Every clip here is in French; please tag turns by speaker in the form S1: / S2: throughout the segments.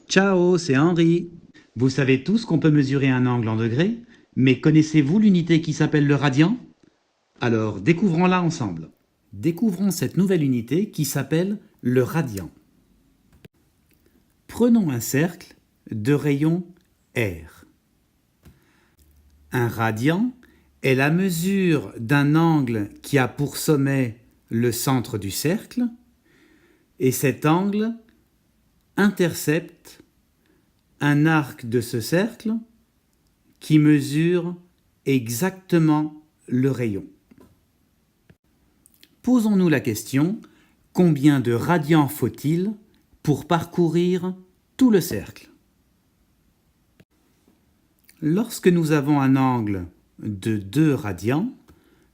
S1: Ciao, c'est Henri. Vous savez tous qu'on peut mesurer un angle en degrés, mais connaissez-vous l'unité qui s'appelle le radian? Alors, découvrons-la ensemble. Découvrons cette nouvelle unité qui s'appelle le radian. Prenons un cercle de rayon R. Un radian est la mesure d'un angle qui a pour sommet le centre du cercle, et cet angle intercepte un arc de ce cercle qui mesure exactement le rayon. Posons-nous la question, combien de radians faut-il pour parcourir tout le cercle? Lorsque nous avons un angle de 2 radians,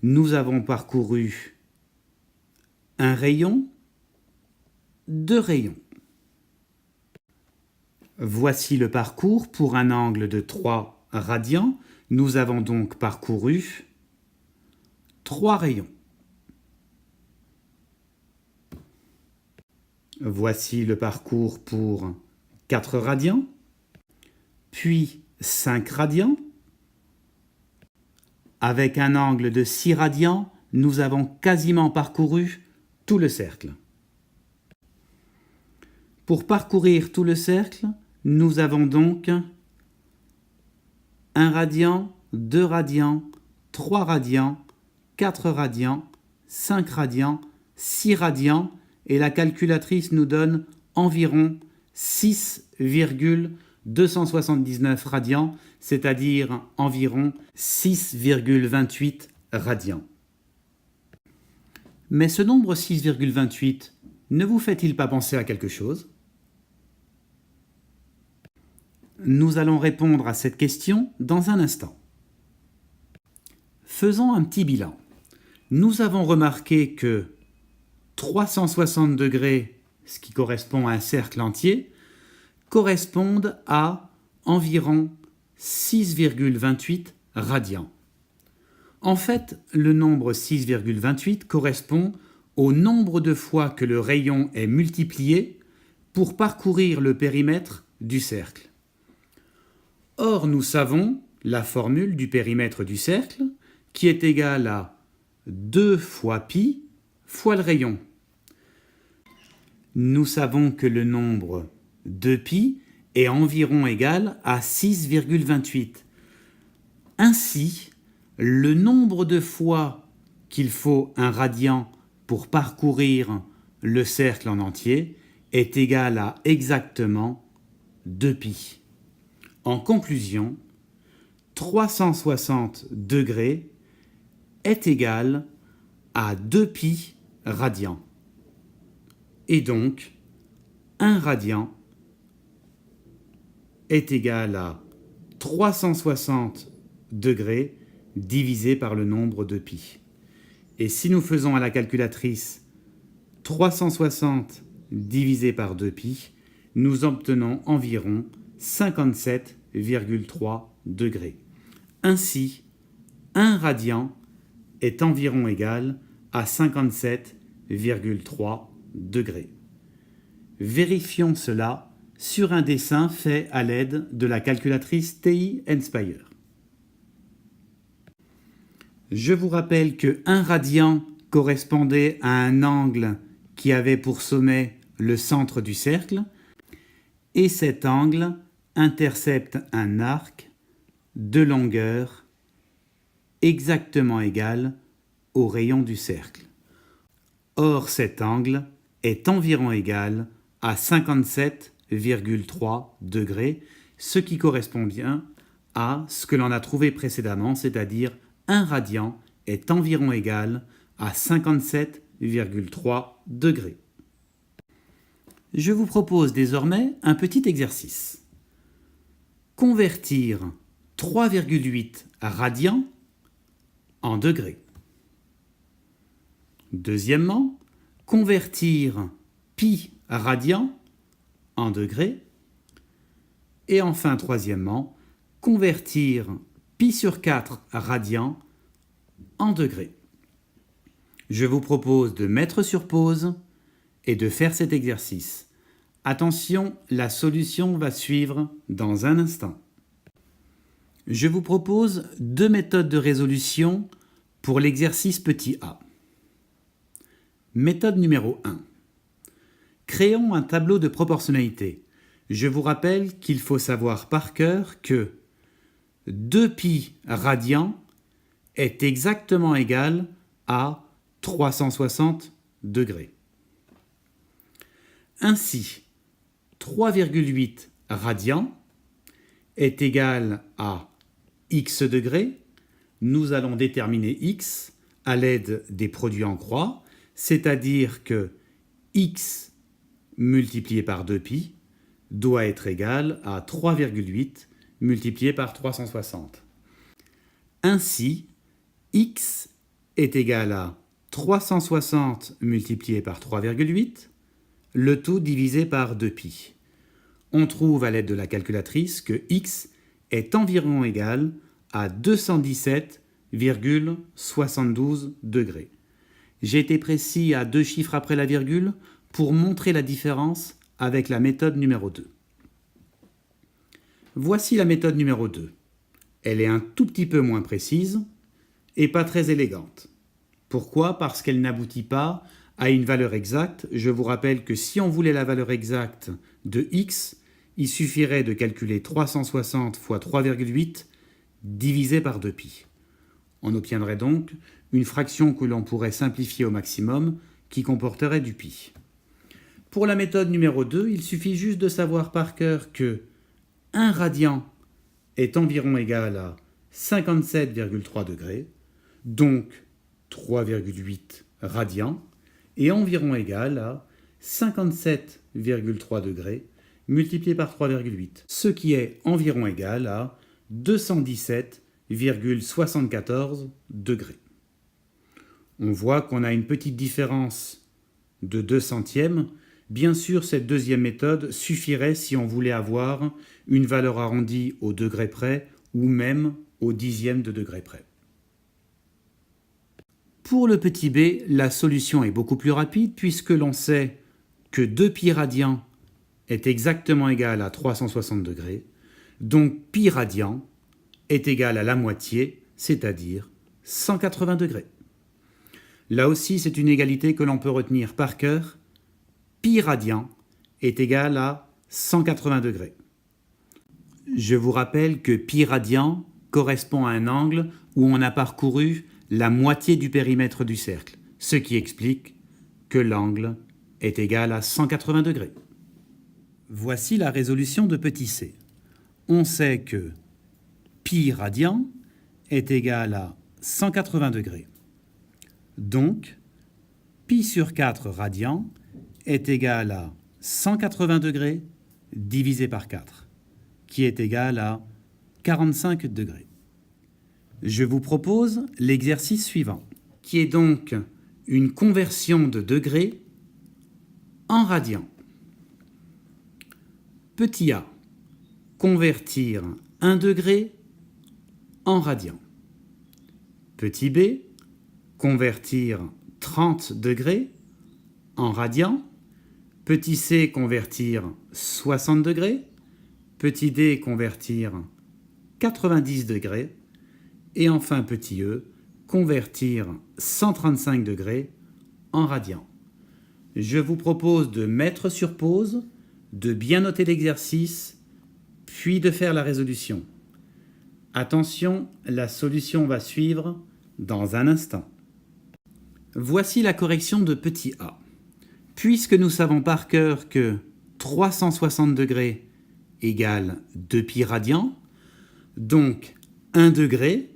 S1: nous avons parcouru un rayon, 2 rayons. Voici le parcours pour un angle de 3 radians. Nous avons donc parcouru 3 rayons. Voici le parcours pour 4 radians, puis 5 radians. Avec un angle de 6 radians, nous avons quasiment parcouru tout le cercle. Pour parcourir tout le cercle, nous avons donc 1 radian, 2 radians, 3 radians, 4 radians, 5 radians, 6 radians, et la calculatrice nous donne environ 6,279 radians, c'est-à-dire environ 6,28 radians. Mais ce nombre 6,28 ne vous fait-il pas penser à quelque chose? Nous allons répondre à cette question dans un instant. Faisons un petit bilan. Nous avons remarqué que 360 degrés, ce qui correspond à un cercle entier, correspondent à environ 6,28 radians. En fait, le nombre 6,28 correspond au nombre de fois que le rayon est multiplié pour parcourir le périmètre du cercle. Or, nous savons la formule du périmètre du cercle qui est égale à 2 fois pi fois le rayon. Nous savons que le nombre 2pi est environ égal à 6,28. Ainsi, le nombre de fois qu'il faut un radian pour parcourir le cercle en entier est égal à exactement 2pi. En conclusion, 360 degrés est égal à 2pi radians. Et donc, 1 radian est égal à 360 degrés divisé par le nombre de pi. Et si nous faisons à la calculatrice 360 divisé par 2pi, nous obtenons environ 57,3 degrés. Ainsi, 1 radian est environ égal à 57,3 degrés. Vérifions cela sur un dessin fait à l'aide de la calculatrice TI Nspire. Je vous rappelle que 1 radian correspondait à un angle qui avait pour sommet le centre du cercle, et cet angle intercepte un arc de longueur exactement égal au rayon du cercle. Or, cet angle est environ égal à 57,3 degrés, ce qui correspond bien à ce que l'on a trouvé précédemment, c'est-à-dire 1 radian est environ égal à 57,3 degrés. Je vous propose désormais un petit exercice. Convertir 3,8 radians en degrés. Deuxièmement, convertir pi radian en degrés. Et enfin, troisièmement, convertir pi sur 4 radians en degrés. Je vous propose de mettre sur pause et de faire cet exercice. Attention, la solution va suivre dans un instant. Je vous propose deux méthodes de résolution pour l'exercice petit a. Méthode numéro 1. Créons un tableau de proportionnalité. Je vous rappelle qu'il faut savoir par cœur que 2π radians est exactement égal à 360 degrés. Ainsi, 3,8 radians est égal à x degrés. Nous allons déterminer x à l'aide des produits en croix, c'est-à-dire que x multiplié par 2π doit être égal à 3,8 multiplié par 360. Ainsi, x est égal à 360 multiplié par 3,8, le tout divisé par 2π. On trouve à l'aide de la calculatrice que x est environ égal à 217,72 degrés. J'ai été précis à 2 chiffres après la virgule pour montrer la différence avec la méthode numéro 2. Voici la méthode numéro 2. Elle est un tout petit peu moins précise et pas très élégante. Pourquoi ? Parce qu'elle n'aboutit pas à une valeur exacte. Je vous rappelle que si on voulait la valeur exacte de x, il suffirait de calculer 360 fois 3,8 divisé par 2π. On obtiendrait donc une fraction que l'on pourrait simplifier au maximum qui comporterait du π. Pour la méthode numéro 2, il suffit juste de savoir par cœur que 1 radian est environ égal à 57,3 degrés, donc 3,8 radians, est environ égal à 57,3 degrés multiplié par 3,8, ce qui est environ égal à 217,74 degrés. On voit qu'on a une petite différence de 2 centièmes. Bien sûr, cette deuxième méthode suffirait si on voulait avoir une valeur arrondie au degré près ou même au dixième de degré près. Pour le petit b, la solution est beaucoup plus rapide puisque l'on sait que 2π radians est exactement égal à 360 degrés, donc π radian est égal à la moitié, c'est-à-dire 180 degrés. Là aussi, c'est une égalité que l'on peut retenir par cœur. Π radian est égal à 180 degrés. Je vous rappelle que π radian correspond à un angle où on a parcouru la moitié du périmètre du cercle, ce qui explique que l'angle est égal à 180 degrés. Voici la résolution de petit c. On sait que π radian est égal à 180 degrés. Donc, π sur 4 radians est égal à 180 degrés divisé par 4, qui est égal à 45 degrés. Je vous propose l'exercice suivant, qui est donc une conversion de degrés en radians. Petit a, convertir 1 degré en radians. Petit b, convertir 30 degrés en radians. Petit c, convertir 60 degrés. Petit d, convertir 90 degrés. Et enfin, petit e, convertir 135 degrés en radians. Je vous propose de mettre sur pause, de bien noter l'exercice, puis de faire la résolution. Attention, la solution va suivre dans un instant. Voici la correction de petit a. Puisque nous savons par cœur que 360 degrés égale 2π radians, donc 1 degré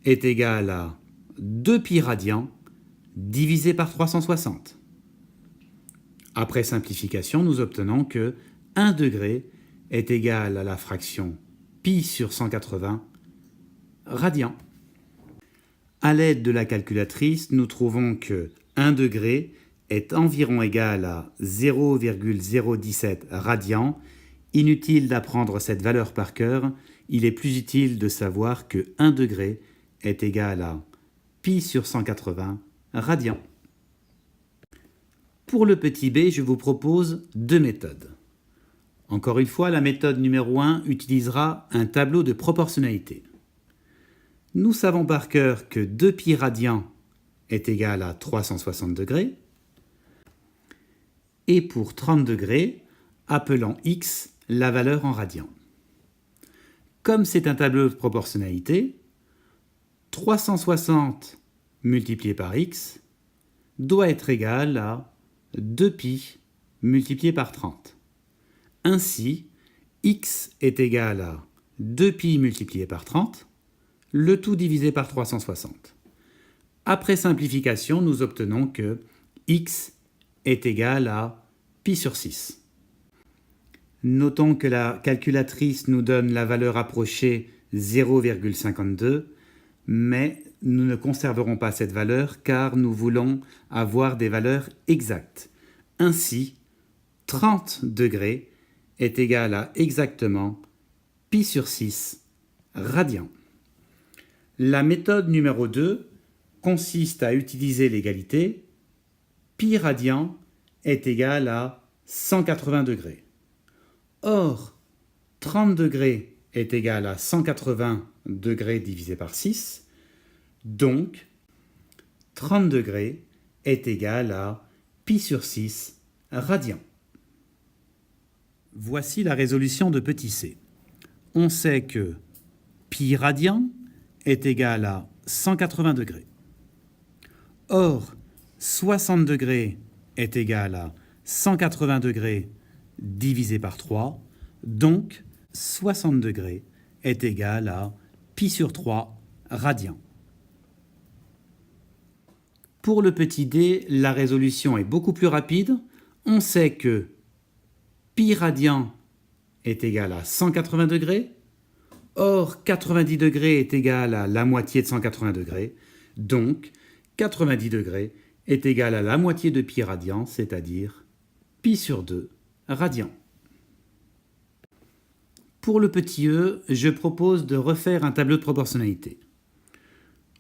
S1: est égal à 2π radians divisé par 360. Après simplification, nous obtenons que 1 degré est égal à la fraction π sur 180 radians. À l'aide de la calculatrice, nous trouvons que 1 degré est environ égal à 0,017 radians. Inutile d'apprendre cette valeur par cœur, il est plus utile de savoir que 1 degré est égal à π sur 180 radians. Pour le petit b, je vous propose deux méthodes. Encore une fois, la méthode numéro 1 utilisera un tableau de proportionnalité. Nous savons par cœur que 2π radians est égal à 360 degrés. Et pour 30 degrés, appelons x la valeur en radians. Comme c'est un tableau de proportionnalité, 360 multiplié par x doit être égal à 2π multiplié par 30. Ainsi, x est égal à 2π multiplié par 30, le tout divisé par 360. Après simplification, nous obtenons que x est égal à π sur 6. Notons que la calculatrice nous donne la valeur approchée 0,52, mais nous ne conserverons pas cette valeur car nous voulons avoir des valeurs exactes. Ainsi, 30 degrés est égal à exactement π sur 6 radians. La méthode numéro 2 consiste à utiliser l'égalité π radian est égal à 180 degrés. Or, 30 degrés est égal à 180 degrés divisé par 6, donc 30 degrés est égal à π sur 6 radians. Voici la résolution de petit c. On sait que π radian est égal à 180 degrés. Or, 60 degrés est égal à 180 degrés divisé par 3, donc 60 degrés est égal à π sur 3 radians. Pour le petit d, la résolution est beaucoup plus rapide. On sait que π radian est égal à 180 degrés. Or, 90 degrés est égal à la moitié de 180 degrés. Donc, 90 degrés est égal à la moitié de π radian, c'est-à-dire π sur 2 radians. Pour le petit e, je propose de refaire un tableau de proportionnalité.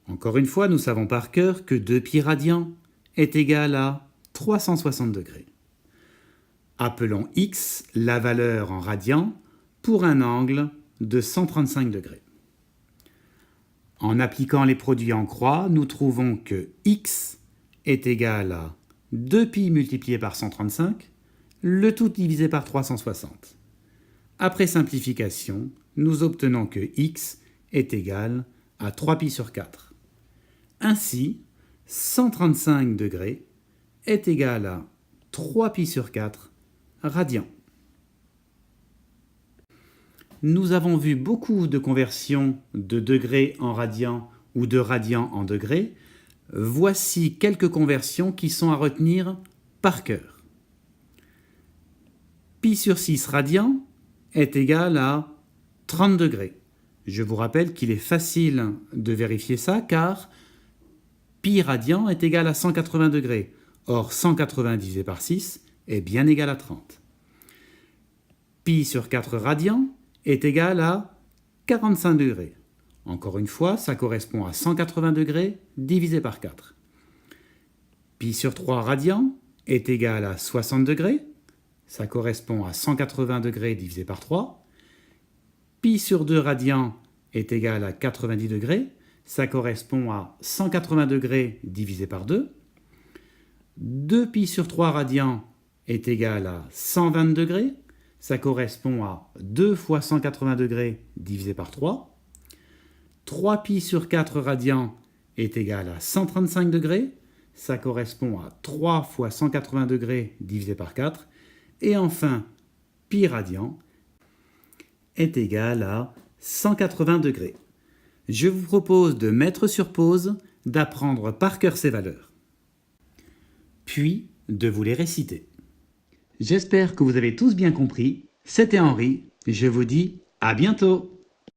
S1: Encore une fois, nous savons par cœur que 2π radians est égal à 360 degrés. Appelons x la valeur en radians pour un angle de 135 degrés. En appliquant les produits en croix, nous trouvons que x est égal à 2π multiplié par 135, le tout divisé par 360. Après simplification, nous obtenons que x est égal à 3π sur 4. Ainsi, 135 degrés est égal à 3π sur 4 radians. Nous avons vu beaucoup de conversions de degrés en radians ou de radians en degrés. Voici quelques conversions qui sont à retenir par cœur. π sur 6 radians est égal à 30 degrés. Je vous rappelle qu'il est facile de vérifier ça car π radian est égal à 180 degrés. Or, 180 divisé par 6 est bien égal à 30. π sur 4 radians est égal à 45 degrés. Encore une fois, ça correspond à 180 degrés divisé par 4. π sur 3 radians est égal à 60 degrés. Ça correspond à 180 degrés divisé par 3. π sur 2 radians est égal à 90 degrés. Ça correspond à 180 degrés divisé par 2. 2π sur 3 radians est égal à 120 degrés. Ça correspond à 2 fois 180 degrés divisé par 3. 3π sur 4 radians est égal à 135 degrés. Ça correspond à 3 fois 180 degrés divisé par 4. Et enfin, π radian est égal à 180 degrés. Je vous propose de mettre sur pause, d'apprendre par cœur ces valeurs, puis de vous les réciter. J'espère que vous avez tous bien compris. C'était Henri. Je vous dis à bientôt.